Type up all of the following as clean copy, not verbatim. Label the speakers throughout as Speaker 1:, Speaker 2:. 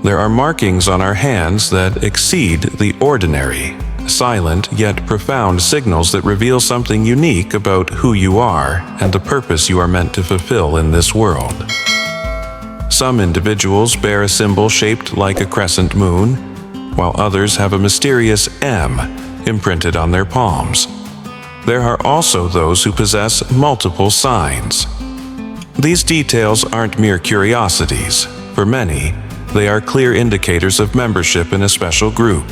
Speaker 1: there are markings on our hands that exceed the ordinary, silent yet profound signals that reveal something unique about who you are and the purpose you are meant to fulfill in this world. Some individuals bear a symbol shaped like a crescent moon, while others have a mysterious M imprinted on their palms. There are also those who possess multiple signs. These details aren't mere curiosities. For many, they are clear indicators of membership in a special group,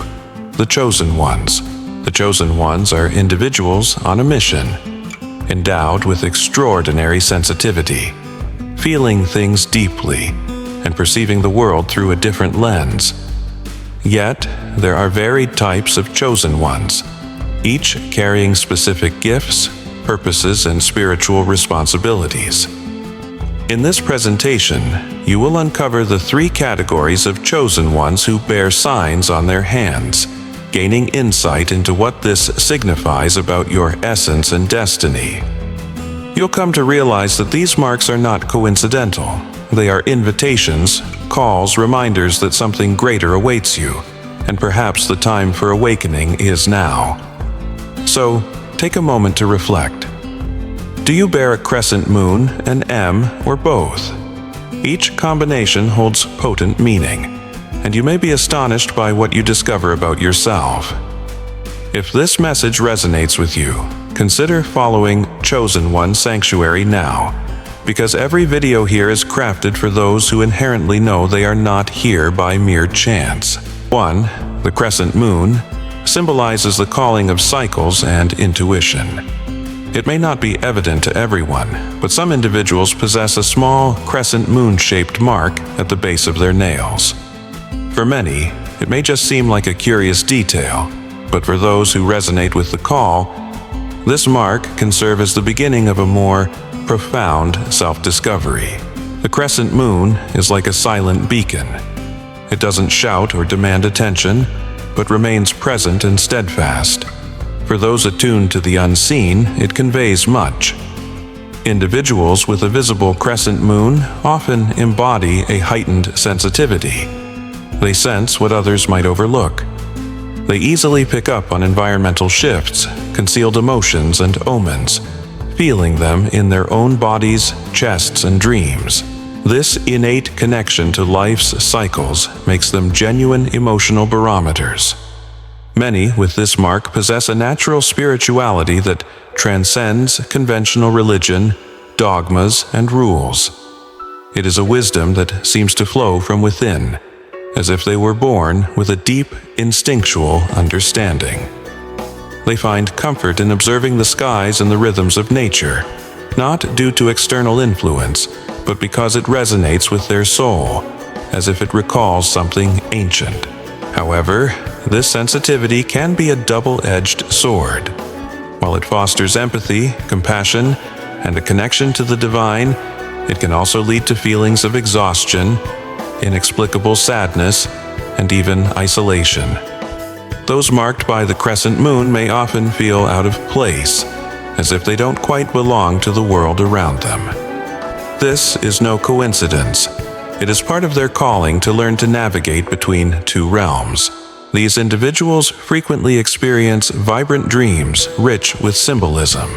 Speaker 1: the Chosen Ones. The Chosen Ones are individuals on a mission, endowed with extraordinary sensitivity, feeling things deeply, and perceiving the world through a different lens. Yet, there are varied types of Chosen Ones, each carrying specific gifts, purposes, and spiritual responsibilities. In this presentation, you will uncover the 3 categories of Chosen Ones who bear signs on their hands, gaining insight into what this signifies about your essence and destiny. You'll come to realize that these marks are not coincidental. They are invitations, calls, reminders that something greater awaits you, and perhaps the time for awakening is now. So, take a moment to reflect. Do you bear a crescent moon, an M, or both? Each combination holds potent meaning, and you may be astonished by what you discover about yourself. If this message resonates with you, consider following Chosen One Sanctuary now, because every video here is crafted for those who inherently know they are not here by mere chance. 1. The crescent moon symbolizes the calling of cycles and intuition. It may not be evident to everyone, but some individuals possess a small crescent moon-shaped mark at the base of their nails. For many, it may just seem like a curious detail, but for those who resonate with the call, this mark can serve as the beginning of a more profound self-discovery. The crescent moon is like a silent beacon. It doesn't shout or demand attention, but remains present and steadfast. For those attuned to the unseen, it conveys much. Individuals with a visible crescent moon often embody a heightened sensitivity. They sense what others might overlook. They easily pick up on environmental shifts, concealed emotions, and omens, feeling them in their own bodies, chests, and dreams. This innate connection to life's cycles makes them genuine emotional barometers. Many with this mark possess a natural spirituality that transcends conventional religion, dogmas, and rules. It is a wisdom that seems to flow from within, as if they were born with a deep, instinctual understanding. They find comfort in observing the skies and the rhythms of nature, not due to external influence, but because it resonates with their soul, as if it recalls something ancient. However, this sensitivity can be a double-edged sword. While it fosters empathy, compassion, and a connection to the divine, it can also lead to feelings of exhaustion, inexplicable sadness, and even isolation. Those marked by the crescent moon may often feel out of place, as if they don't quite belong to the world around them. This is no coincidence. It is part of their calling to learn to navigate between 2 realms. These individuals frequently experience vibrant dreams rich with symbolism.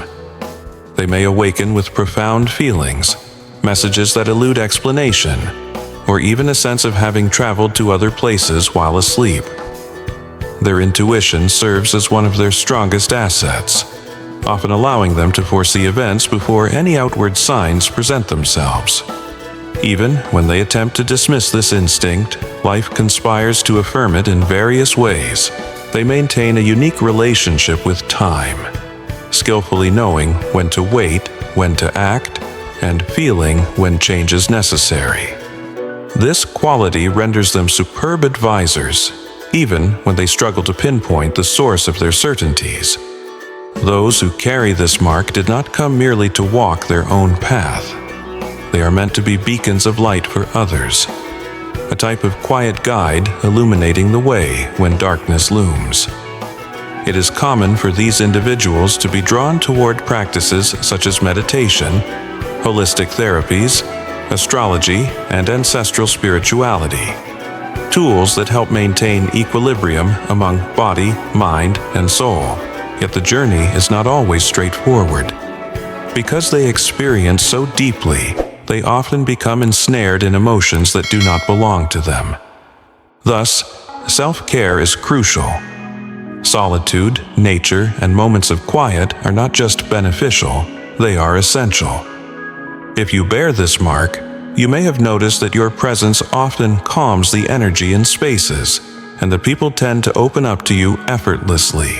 Speaker 1: They may awaken with profound feelings, messages that elude explanation, or even a sense of having traveled to other places while asleep. Their intuition serves as one of their strongest assets, often allowing them to foresee events before any outward signs present themselves. Even when they attempt to dismiss this instinct, life conspires to affirm it in various ways. They maintain a unique relationship with time, skillfully knowing when to wait, when to act, and feeling when change is necessary. This quality renders them superb advisors, even when they struggle to pinpoint the source of their certainties. Those who carry this mark did not come merely to walk their own path. They are meant to be beacons of light for others, a type of quiet guide illuminating the way when darkness looms. It is common for these individuals to be drawn toward practices such as meditation, holistic therapies, astrology, and ancestral spirituality. tools that help maintain equilibrium among body, mind, and soul. Yet the journey is not always straightforward. Because they experience so deeply, they often become ensnared in emotions that do not belong to them. Thus, self-care is crucial. Solitude, nature, and moments of quiet are not just beneficial, they are essential. If you bear this mark, you may have noticed that your presence often calms the energy in spaces, and that people tend to open up to you effortlessly.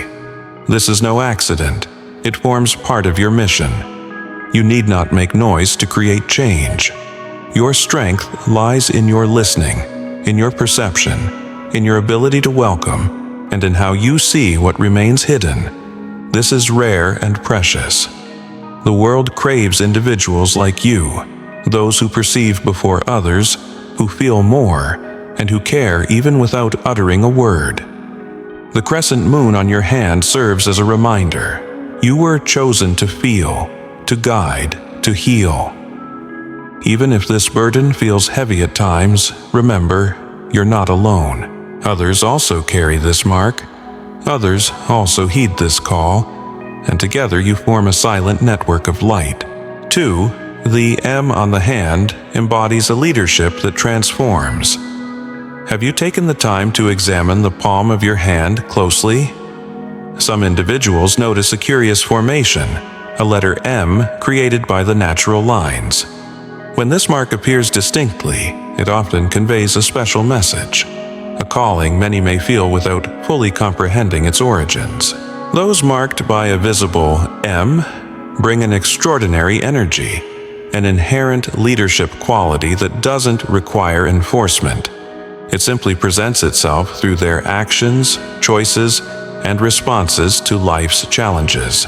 Speaker 1: This is no accident. It forms part of your mission. You need not make noise to create change. Your strength lies in your listening, in your perception, in your ability to welcome, and in how you see what remains hidden. This is rare and precious. The world craves individuals like you, those who perceive before others, who feel more, and who care even without uttering a word. The crescent moon on your hand serves as a reminder. You were chosen to feel, to guide, to heal. Even if this burden feels heavy at times, remember, you're not alone. Others also carry this mark. Others also heed this call, and together you form a silent network of light. 2. The M on the hand embodies a leadership that transforms. Have you taken the time to examine the palm of your hand closely? Some individuals notice a curious formation, a letter M created by the natural lines. When this mark appears distinctly, it often conveys a special message, a calling many may feel without fully comprehending its origins. Those marked by a visible M bring an extraordinary energy, an inherent leadership quality that doesn't require enforcement. It simply presents itself through their actions, choices, and responses to life's challenges.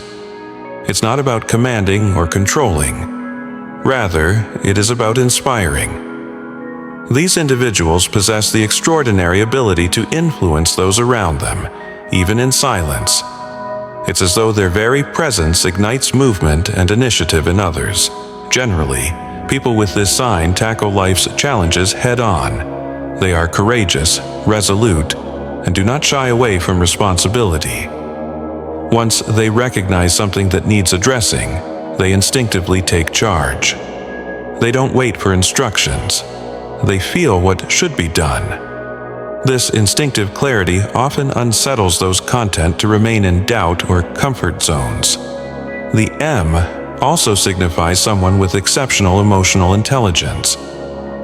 Speaker 1: It's not about commanding or controlling. Rather, it is about inspiring. These individuals possess the extraordinary ability to influence those around them, even in silence. It's as though their very presence ignites movement and initiative in others. Generally, people with this sign tackle life's challenges head-on. They are courageous, resolute, and do not shy away from responsibility. Once they recognize something that needs addressing, they instinctively take charge. They don't wait for instructions. They feel what should be done. This instinctive clarity often unsettles those content to remain in doubt or comfort zones. The M also signifies someone with exceptional emotional intelligence.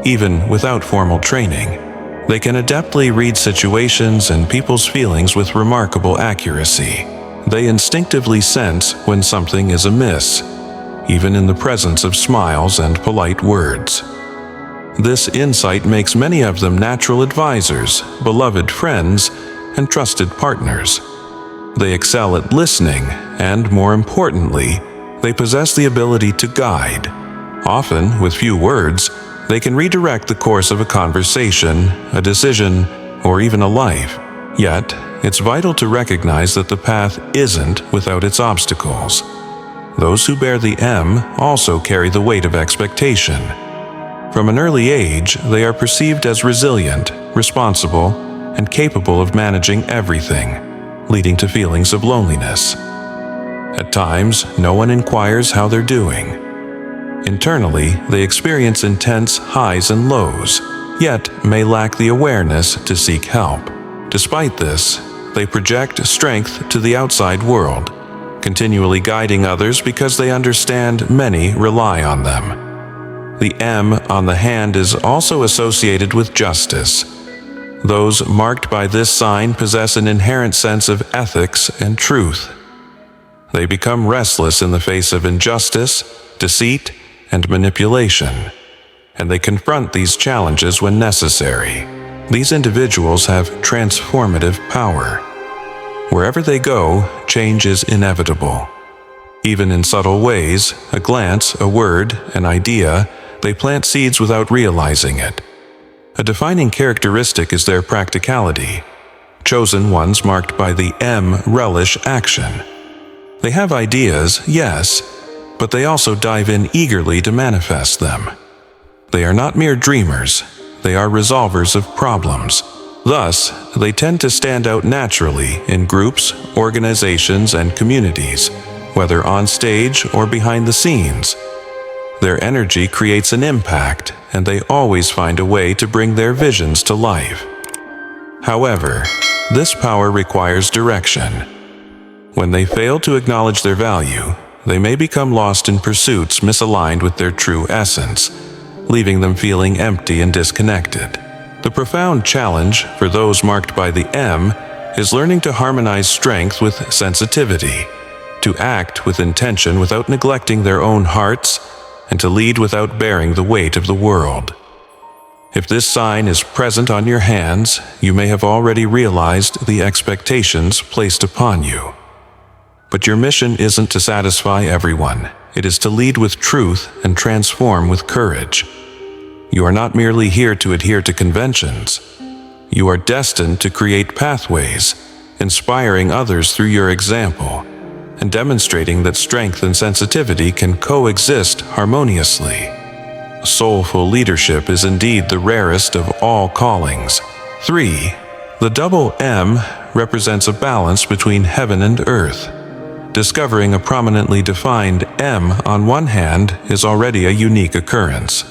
Speaker 1: Even without formal training, they can adeptly read situations and people's feelings with remarkable accuracy. They instinctively sense when something is amiss, even in the presence of smiles and polite words. This insight makes many of them natural advisors, beloved friends, and trusted partners. They excel at listening, and more importantly, they possess the ability to guide. Often, with few words, they can redirect the course of a conversation, a decision, or even a life. Yet, it's vital to recognize that the path isn't without its obstacles. Those who bear the M also carry the weight of expectation. From an early age, they are perceived as resilient, responsible, and capable of managing everything, leading to feelings of loneliness. At times, no one inquires how they're doing. Internally, they experience intense highs and lows, yet may lack the awareness to seek help. Despite this, they project strength to the outside world, continually guiding others because they understand many rely on them. The M on the hand is also associated with justice. Those marked by this sign possess an inherent sense of ethics and truth. They become restless in the face of injustice, deceit, and manipulation, and they confront these challenges when necessary. These individuals have transformative power. Wherever they go, change is inevitable. Even in subtle ways, a glance, a word, an idea, they plant seeds without realizing it. A defining characteristic is their practicality. Chosen ones marked by the M relish action. They have ideas, yes, but they also dive in eagerly to manifest them. They are not mere dreamers. They are resolvers of problems. Thus, they tend to stand out naturally in groups, organizations, and communities, whether on stage or behind the scenes. Their energy creates an impact, and they always find a way to bring their visions to life. However, this power requires direction. When they fail to acknowledge their value, they may become lost in pursuits misaligned with their true essence, leaving them feeling empty and disconnected. The profound challenge for those marked by the M is learning to harmonize strength with sensitivity, to act with intention without neglecting their own hearts, and to lead without bearing the weight of the world. If this sign is present on your hands, you may have already realized the expectations placed upon you. But your mission isn't to satisfy everyone. It is to lead with truth and transform with courage. You are not merely here to adhere to conventions. You are destined to create pathways, inspiring others through your example, and demonstrating that strength and sensitivity can coexist harmoniously. Soulful leadership is indeed the rarest of all callings. 3. The double M represents a balance between heaven and earth. Discovering a prominently defined M on one hand is already a unique occurrence.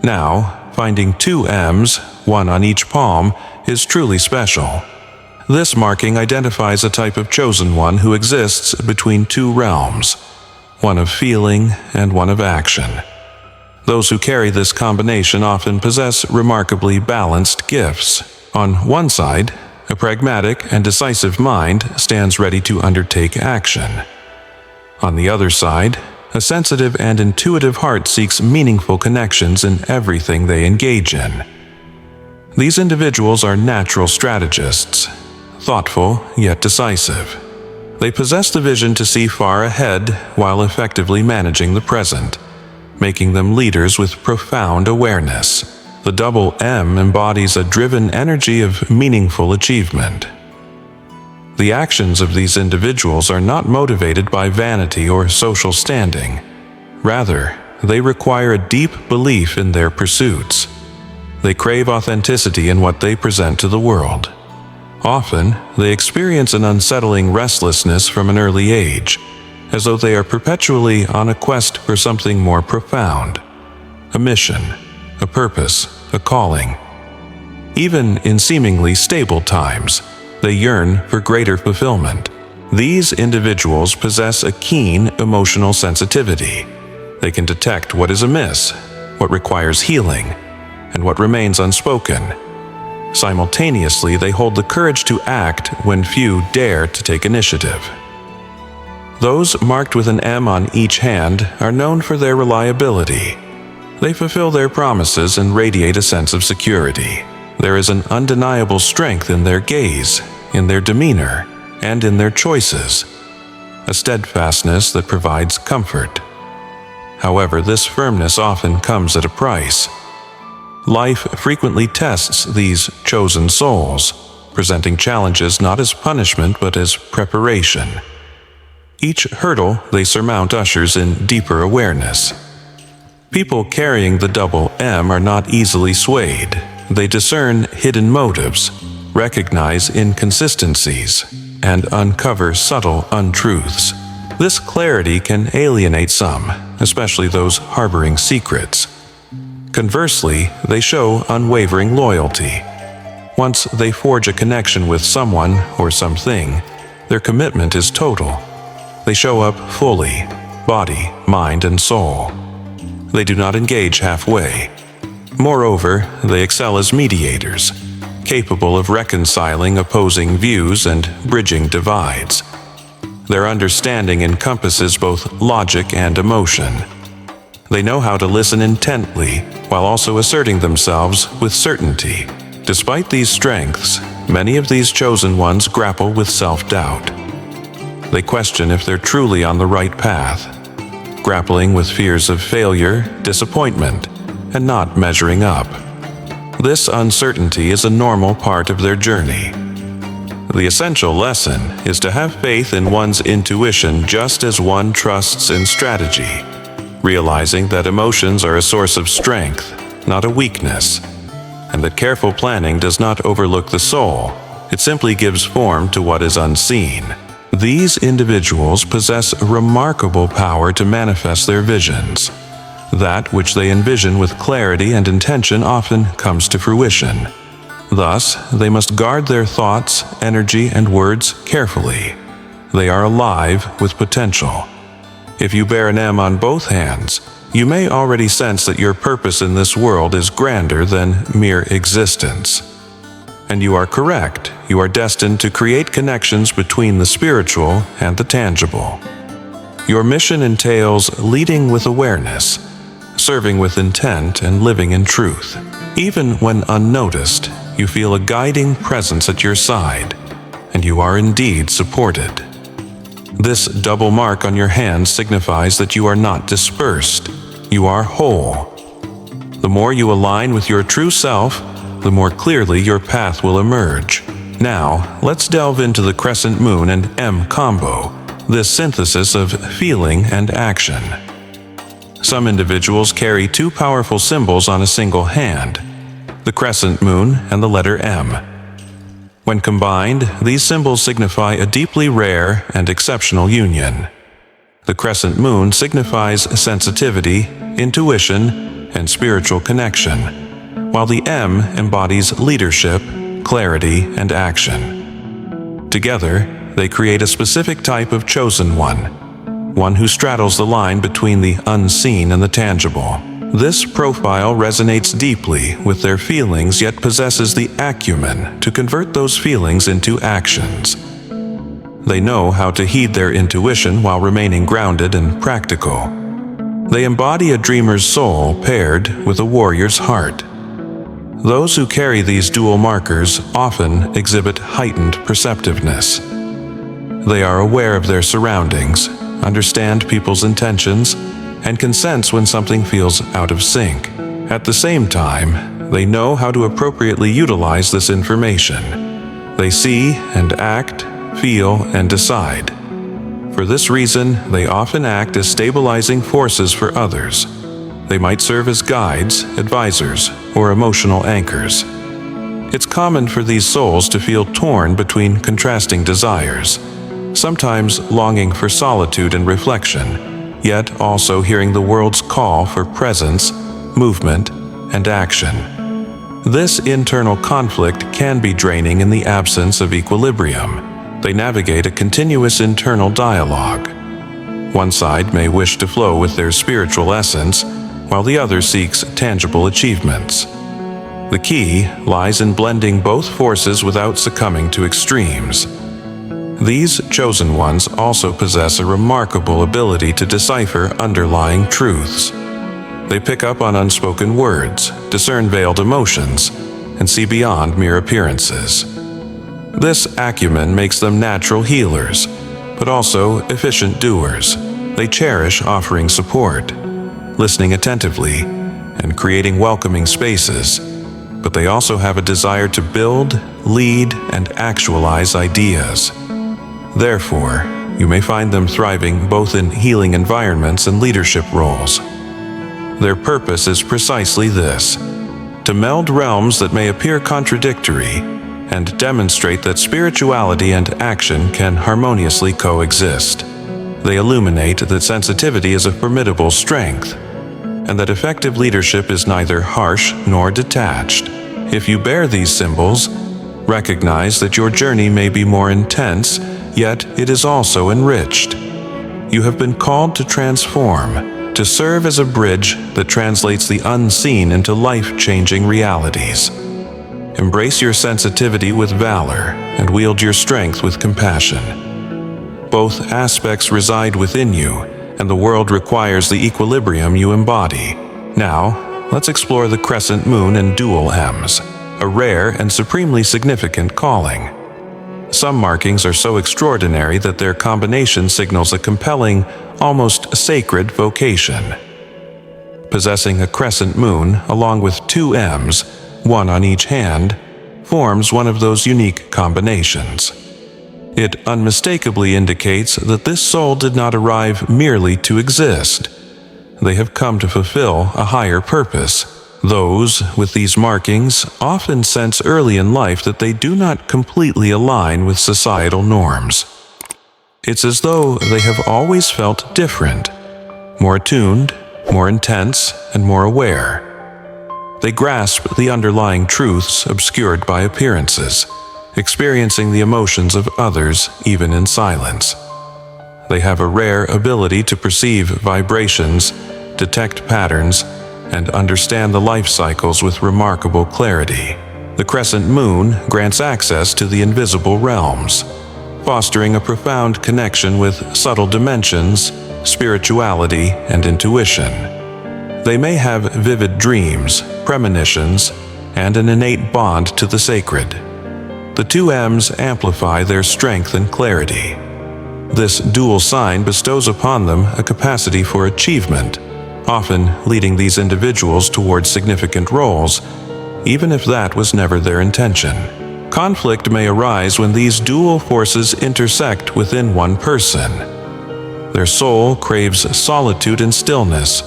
Speaker 1: Now, finding two M's, one on each palm, is truly special. This marking identifies a type of chosen one who exists between two realms, one of feeling and one of action. Those who carry this combination often possess remarkably balanced gifts. On one side, a pragmatic and decisive mind stands ready to undertake action. On the other side, a sensitive and intuitive heart seeks meaningful connections in everything they engage in. These individuals are natural strategists, thoughtful yet decisive. They possess the vision to see far ahead while effectively managing the present, making them leaders with profound awareness. The double M embodies a driven energy of meaningful achievement. The actions of these individuals are not motivated by vanity or social standing. Rather, they require a deep belief in their pursuits. They crave authenticity in what they present to the world. Often, they experience an unsettling restlessness from an early age, as though they are perpetually on a quest for something more profound, a mission, a purpose, a calling. Even in seemingly stable times, they yearn for greater fulfillment. These individuals possess a keen emotional sensitivity. They can detect what is amiss, what requires healing, and what remains unspoken. Simultaneously, they hold the courage to act when few dare to take initiative. Those marked with an M on each hand are known for their reliability. They fulfill their promises and radiate a sense of security. There is an undeniable strength in their gaze, in their demeanor, and in their choices, a steadfastness that provides comfort. However, this firmness often comes at a price. Life frequently tests these chosen souls, presenting challenges not as punishment but as preparation. Each hurdle they surmount ushers in deeper awareness. People carrying the double M are not easily swayed. They discern hidden motives, recognize inconsistencies, and uncover subtle untruths. This clarity can alienate some, especially those harboring secrets. Conversely, they show unwavering loyalty. Once they forge a connection with someone or something, their commitment is total. They show up fully, body, mind, and soul. They do not engage halfway. Moreover, they excel as mediators, capable of reconciling opposing views and bridging divides. Their understanding encompasses both logic and emotion. They know how to listen intently while also asserting themselves with certainty. Despite these strengths, many of these chosen ones grapple with self-doubt. They question if they're truly on the right path, grappling with fears of failure, disappointment, and not measuring up. This uncertainty is a normal part of their journey. The essential lesson is to have faith in one's intuition just as one trusts in strategy, realizing that emotions are a source of strength, not a weakness, and that careful planning does not overlook the soul. It simply gives form to what is unseen. These individuals possess a remarkable power to manifest their visions. That which they envision with clarity and intention often comes to fruition. Thus, they must guard their thoughts, energy, and words carefully. They are alive with potential. If you bear an M on both hands, you may already sense that your purpose in this world is grander than mere existence. And you are correct. You are destined to create connections between the spiritual and the tangible. Your mission entails leading with awareness, serving with intent, and living in truth. Even when unnoticed, you feel a guiding presence at your side, and you are indeed supported. This double mark on your hand signifies that you are not dispersed. You are whole. The more you align with your true self, the more clearly your path will emerge. Now, let's delve into the crescent moon and M combo, this synthesis of feeling and action. Some individuals carry two powerful symbols on a single hand, the crescent moon and the letter M. When combined, these symbols signify a deeply rare and exceptional union. The crescent moon signifies sensitivity, intuition, and spiritual connection, while the M embodies leadership, clarity, and action. Together, they create a specific type of chosen one who straddles the line between the unseen and the tangible. This profile resonates deeply with their feelings, yet possesses the acumen to convert those feelings into actions. They know how to heed their intuition while remaining grounded and practical. They embody a dreamer's soul paired with a warrior's heart. Those who carry these dual markers often exhibit heightened perceptiveness. They are aware of their surroundings, understand people's intentions, and can sense when something feels out of sync. At the same time, they know how to appropriately utilize this information. They see and act, feel, and decide. For this reason, they often act as stabilizing forces for others. They might serve as guides, advisors, or emotional anchors. It's common for these souls to feel torn between contrasting desires, sometimes longing for solitude and reflection, yet also hearing the world's call for presence, movement, and action. This internal conflict can be draining in the absence of equilibrium. They navigate a continuous internal dialogue. One side may wish to flow with their spiritual essence, while the other seeks tangible achievements. The key lies in blending both forces without succumbing to extremes. These chosen ones also possess a remarkable ability to decipher underlying truths. They pick up on unspoken words, discern veiled emotions, and see beyond mere appearances. This acumen makes them natural healers, but also efficient doers. They cherish offering support, listening attentively, and creating welcoming spaces, but they also have a desire to build, lead, and actualize ideas. Therefore, you may find them thriving both in healing environments and leadership roles. Their purpose is precisely this: to meld realms that may appear contradictory and demonstrate that spirituality and action can harmoniously coexist. They illuminate that sensitivity is a formidable strength, and that effective leadership is neither harsh nor detached. If you bear these symbols, recognize that your journey may be more intense, yet it is also enriched. You have been called to transform, to serve as a bridge that translates the unseen into life-changing realities. Embrace your sensitivity with valor and wield your strength with compassion. Both aspects reside within you, and the world requires the equilibrium you embody. Now, let's explore the crescent moon and dual M's, a rare and supremely significant calling. Some markings are so extraordinary that their combination signals a compelling, almost sacred vocation. Possessing a crescent moon along with two M's, one on each hand, forms one of those unique combinations. It unmistakably indicates that this soul did not arrive merely to exist. They have come to fulfill a higher purpose, Those with these markings often sense early in life that they do not completely align with societal norms. It's as though they have always felt different, more attuned, more intense, and more aware. They grasp the underlying truths obscured by appearances, experiencing the emotions of others even in silence. They have a rare ability to perceive vibrations, detect patterns, and understand the life cycles with remarkable clarity. The crescent moon grants access to the invisible realms, fostering a profound connection with subtle dimensions, spirituality, and intuition. They may have vivid dreams, premonitions, and an innate bond to the sacred. The two M's amplify their strength and clarity. This dual sign bestows upon them a capacity for achievement, often leading these individuals towards significant roles, even if that was never their intention. Conflict may arise when these dual forces intersect within one person. Their soul craves solitude and stillness,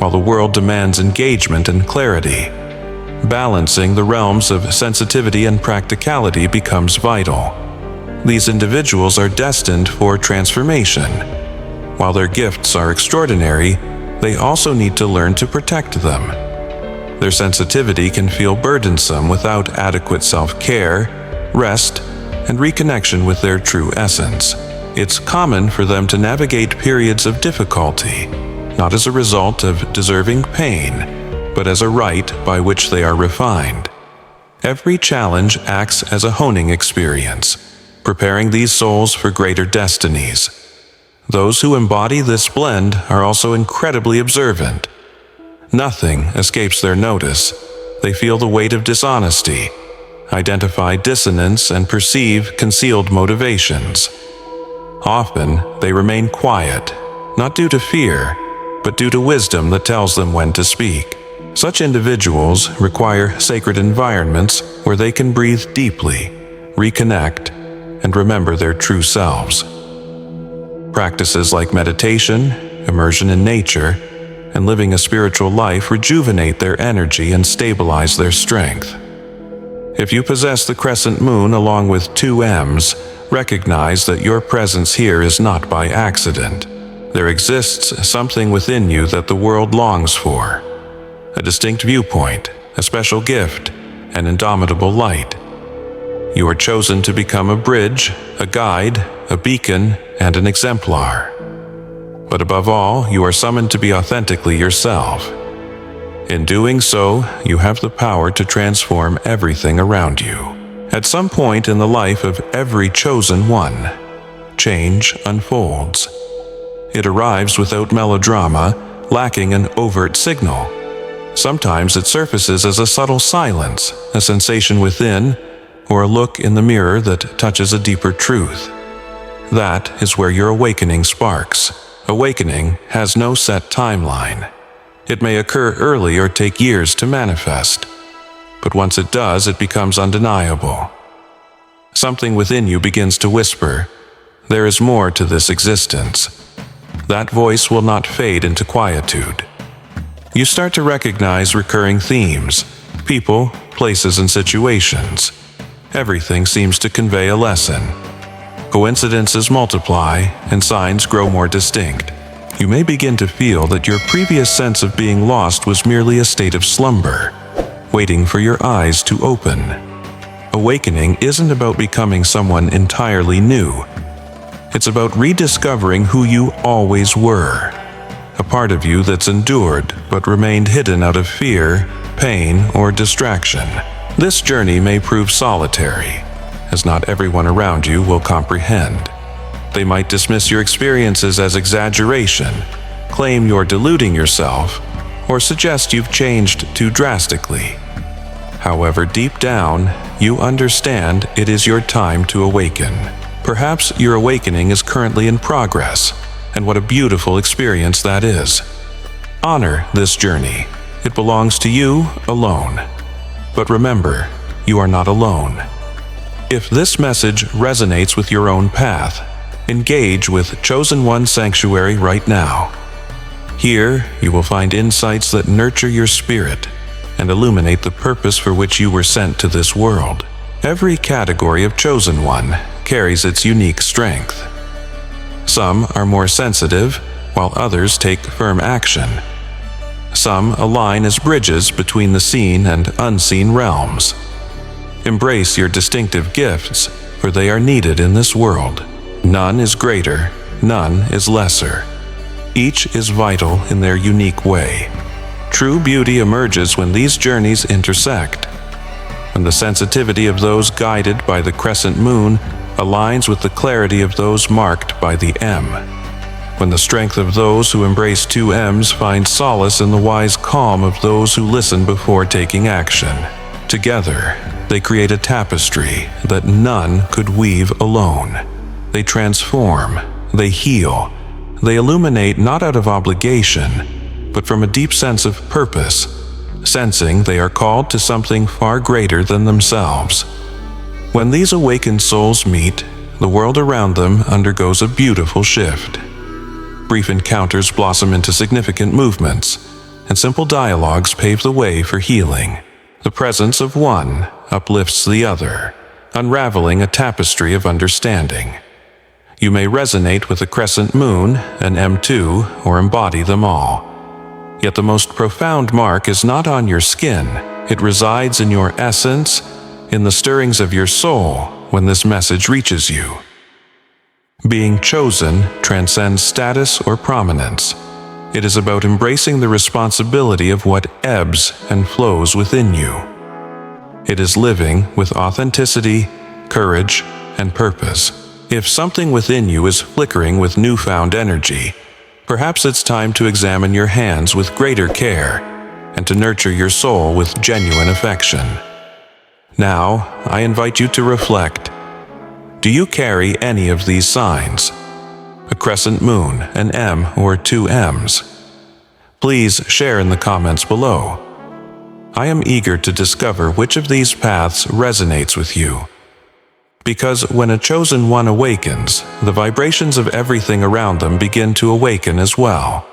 Speaker 1: while the world demands engagement and clarity. Balancing the realms of sensitivity and practicality becomes vital. These individuals are destined for transformation. While their gifts are extraordinary, they also need to learn to protect them. Their sensitivity can feel burdensome without adequate self-care, rest, and reconnection with their true essence. It's common for them to navigate periods of difficulty, not as a result of deserving pain, but as a rite by which they are refined. Every challenge acts as a honing experience, preparing these souls for greater destinies. Those who embody this blend are also incredibly observant. Nothing escapes their notice. They feel the weight of dishonesty, identify dissonance, and perceive concealed motivations. Often, they remain quiet, not due to fear, but due to wisdom that tells them when to speak. Such individuals require sacred environments where they can breathe deeply, reconnect, and remember their true selves. Practices like meditation, immersion in nature, and living a spiritual life rejuvenate their energy and stabilize their strength. If you possess the crescent moon along with two M's, recognize that your presence here is not by accident. There exists something within you that the world longs for. A distinct viewpoint, a special gift, an indomitable light. You are chosen to become a bridge, a guide, a beacon, and an exemplar. But above all, you are summoned to be authentically yourself. In doing so, you have the power to transform everything around you. At some point in the life of every chosen one, change unfolds. It arrives without melodrama, lacking an overt signal. Sometimes it surfaces as a subtle silence, a sensation within, or a look in the mirror that touches a deeper truth. That is where your awakening sparks. Awakening has no set timeline. It may occur early or take years to manifest. But once it does, it becomes undeniable. Something within you begins to whisper, "There is more to this existence." That voice will not fade into quietude. You start to recognize recurring themes, people, places, and situations. Everything seems to convey a lesson. Coincidences multiply, and signs grow more distinct. You may begin to feel that your previous sense of being lost was merely a state of slumber, waiting for your eyes to open. Awakening isn't about becoming someone entirely new. It's about rediscovering who you always were, a part of you that's endured but remained hidden out of fear, pain, or distraction. This journey may prove solitary, as not everyone around you will comprehend. They might dismiss your experiences as exaggeration, claim you're deluding yourself, or suggest you've changed too drastically. However, deep down, you understand it is your time to awaken. Perhaps your awakening is currently in progress, and what a beautiful experience that is. Honor this journey. It belongs to you alone. But remember, you are not alone. If this message resonates with your own path, engage with Chosen One Sanctuary right now. Here, you will find insights that nurture your spirit, and illuminate the purpose for which you were sent to this world. Every category of chosen one carries its unique strength. Some are more sensitive, while others take firm action. Some align as bridges between the seen and unseen realms. Embrace your distinctive gifts, for they are needed in this world. None is greater, none is lesser. Each is vital in their unique way. True beauty emerges when these journeys intersect, when the sensitivity of those guided by the crescent moon aligns with the clarity of those marked by the M, when the strength of those who embrace two M's finds solace in the wise calm of those who listen before taking action. Together, they create a tapestry that none could weave alone. They transform, they heal, they illuminate not out of obligation, but from a deep sense of purpose, sensing they are called to something far greater than themselves. When these awakened souls meet, the world around them undergoes a beautiful shift. Brief encounters blossom into significant movements, and simple dialogues pave the way for healing. The presence of one uplifts the other, unraveling a tapestry of understanding. You may resonate with a crescent moon, an M2, or embody them all. Yet the most profound mark is not on your skin. It resides in your essence, in the stirrings of your soul when this message reaches you. Being chosen transcends status or prominence. It is about embracing the responsibility of what ebbs and flows within you. It is living with authenticity, courage, and purpose. If something within you is flickering with newfound energy, perhaps it's time to examine your hands with greater care and to nurture your soul with genuine affection. Now, I invite you to reflect. Do you carry any of these signs? A crescent moon, an M, or two M's? Please share in the comments below. I am eager to discover which of these paths resonates with you. Because when a chosen one awakens, the vibrations of everything around them begin to awaken as well.